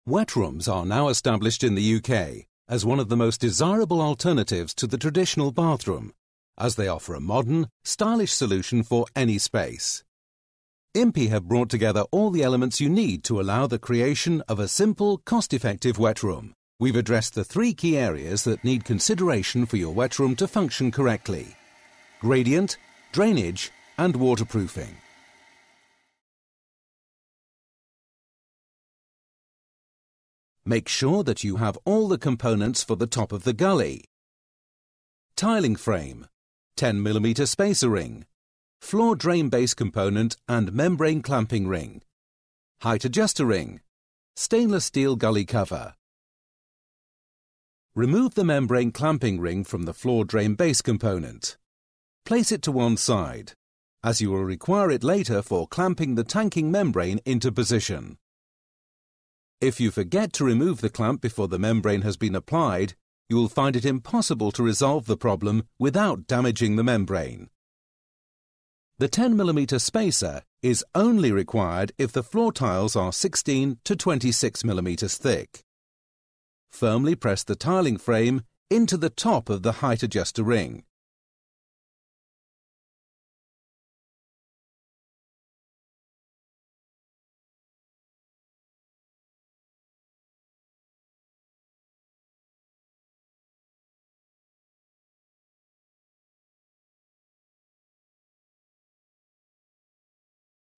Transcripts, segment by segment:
Wet rooms are now established in the UK as one of the most desirable alternatives to the traditional bathroom, as they offer a modern, stylish solution for any space. IMPI have brought together all the elements you need to allow the creation of a simple, cost-effective wet room. We've addressed the three key areas that need consideration for your wet room to function correctly: gradient, drainage, and waterproofing. Make sure that you have all the components for the top of the gully: tiling frame, 10mm spacer ring, floor drain base component and membrane clamping ring, height adjuster ring, stainless steel gully cover. Remove the membrane clamping ring from the floor drain base component. Place it to one side, as you will require it later for clamping the tanking membrane into position. If you forget to remove the clamp before the membrane has been applied, you will find it impossible to resolve the problem without damaging the membrane. The 10mm spacer is only required if the floor tiles are 16 to 26mm thick. Firmly press the tiling frame into the top of the height adjuster ring.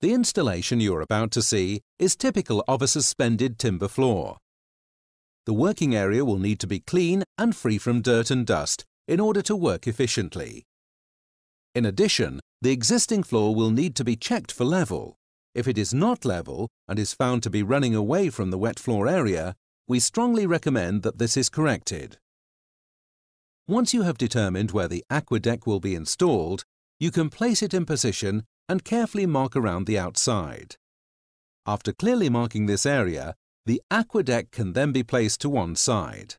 The installation you are about to see is typical of a suspended timber floor. The working area will need to be clean and free from dirt and dust in order to work efficiently. In addition, the existing floor will need to be checked for level. If it is not level and is found to be running away from the wet floor area, we strongly recommend that this is corrected. Once you have determined where the aqueduct will be installed, you can place it in position and carefully mark around the outside. After clearly marking this area, the aqueduct can then be placed to one side.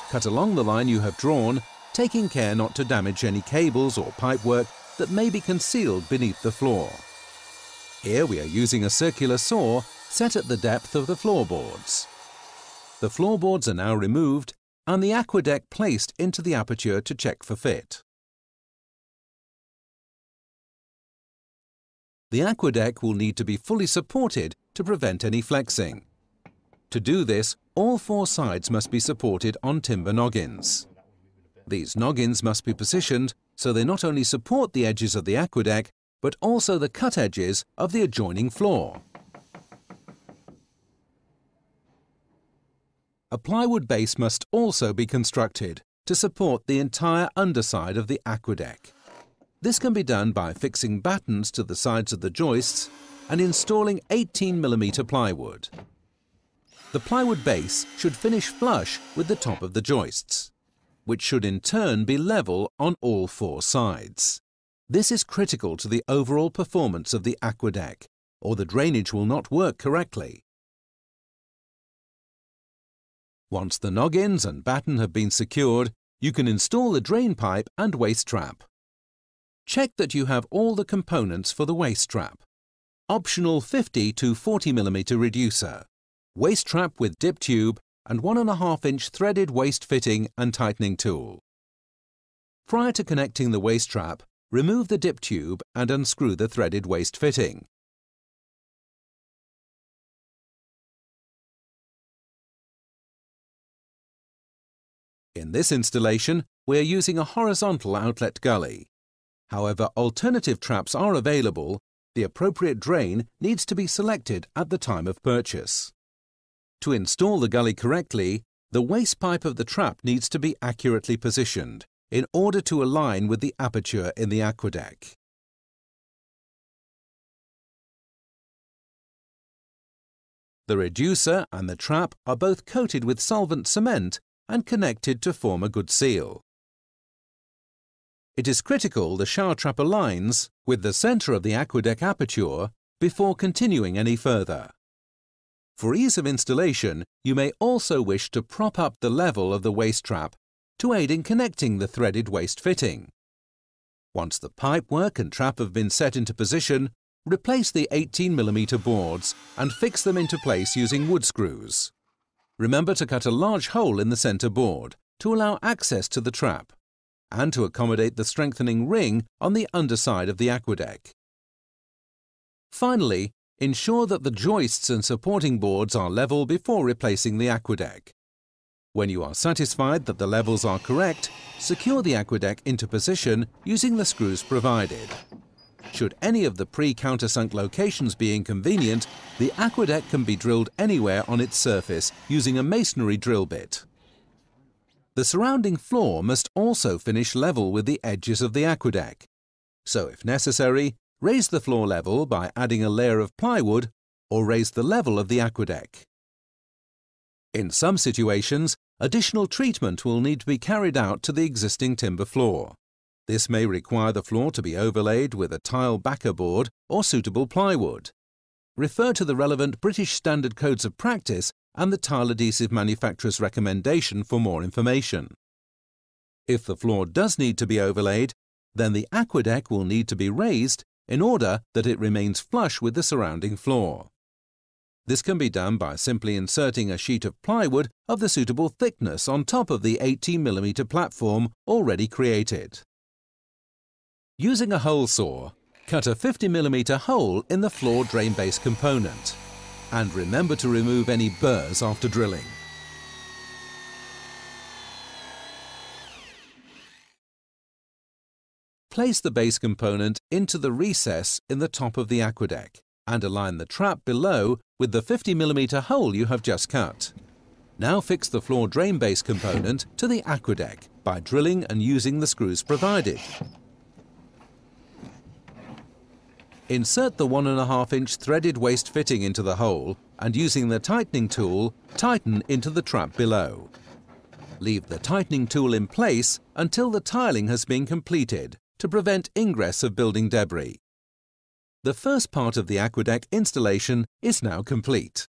Cut along the line you have drawn, taking care not to damage any cables or pipework that may be concealed beneath the floor. Here we are using a circular saw set at the depth of the floorboards. The floorboards are now removed and the aqueduct placed into the aperture to check for fit. The aqueduct will need to be fully supported to prevent any flexing. To do this, all four sides must be supported on timber noggins. These noggins must be positioned so they not only support the edges of the aqueduct, but also the cut edges of the adjoining floor. A plywood base must also be constructed to support the entire underside of the aqueduct. This can be done by fixing battens to the sides of the joists and installing 18mm plywood. The plywood base should finish flush with the top of the joists, which should in turn be level on all four sides. This is critical to the overall performance of the aqueduct, or the drainage will not work correctly. Once the noggins and batten have been secured, you can install the drain pipe and waste trap. Check that you have all the components for the waste trap. Optional 50 to 40mm reducer, waste trap with dip tube and 1.5-inch threaded waste fitting and tightening tool. Prior to connecting the waste trap, remove the dip tube and unscrew the threaded waste fitting. In this installation, we are using a horizontal outlet gully. However, alternative traps are available. The appropriate drain needs to be selected at the time of purchase. To install the gully correctly, the waste pipe of the trap needs to be accurately positioned in order to align with the aperture in the aqueduct. The reducer and the trap are both coated with solvent cement and connected to form a good seal. It is critical the shower trap aligns with the centre of the aqueduct aperture before continuing any further. For ease of installation, you may also wish to prop up the level of the waste trap to aid in connecting the threaded waste fitting. Once the pipework and trap have been set into position, Replace the 18mm boards and fix them into place using wood screws. Remember to cut a large hole in the centre board to allow access to the trap and to accommodate the strengthening ring on the underside of the aqueduct. Finally, ensure that the joists and supporting boards are level before replacing the aqueduct. When you are satisfied that the levels are correct, secure the aqueduct into position using the screws provided. Should any of the pre-countersunk locations be inconvenient, the aqueduct can be drilled anywhere on its surface using a masonry drill bit. The surrounding floor must also finish level with the edges of the aqueduct, so if necessary, raise the floor level by adding a layer of plywood or raise the level of the aqueduct. In some situations, additional treatment will need to be carried out to the existing timber floor. This may require the floor to be overlaid with a tile backer board or suitable plywood. Refer to the relevant British Standard Codes of Practice and the Tile Adhesive Manufacturer's recommendation for more information. If the floor does need to be overlaid, then the aqueduct will need to be raised in order that it remains flush with the surrounding floor. This can be done by simply inserting a sheet of plywood of the suitable thickness on top of the 18mm platform already created. Using a hole saw, cut a 50mm hole in the floor drain base component. And remember to remove any burrs after drilling. Place the base component into the recess in the top of the aqueduct and align the trap below with the 50mm hole you have just cut. Now fix the floor drain base component to the aqueduct by drilling and using the screws provided. Insert the 1.5-inch threaded waste fitting into the hole and using the tightening tool, tighten into the trap below. Leave the tightening tool in place until the tiling has been completed to prevent ingress of building debris. The first part of the aqueduct installation is now complete.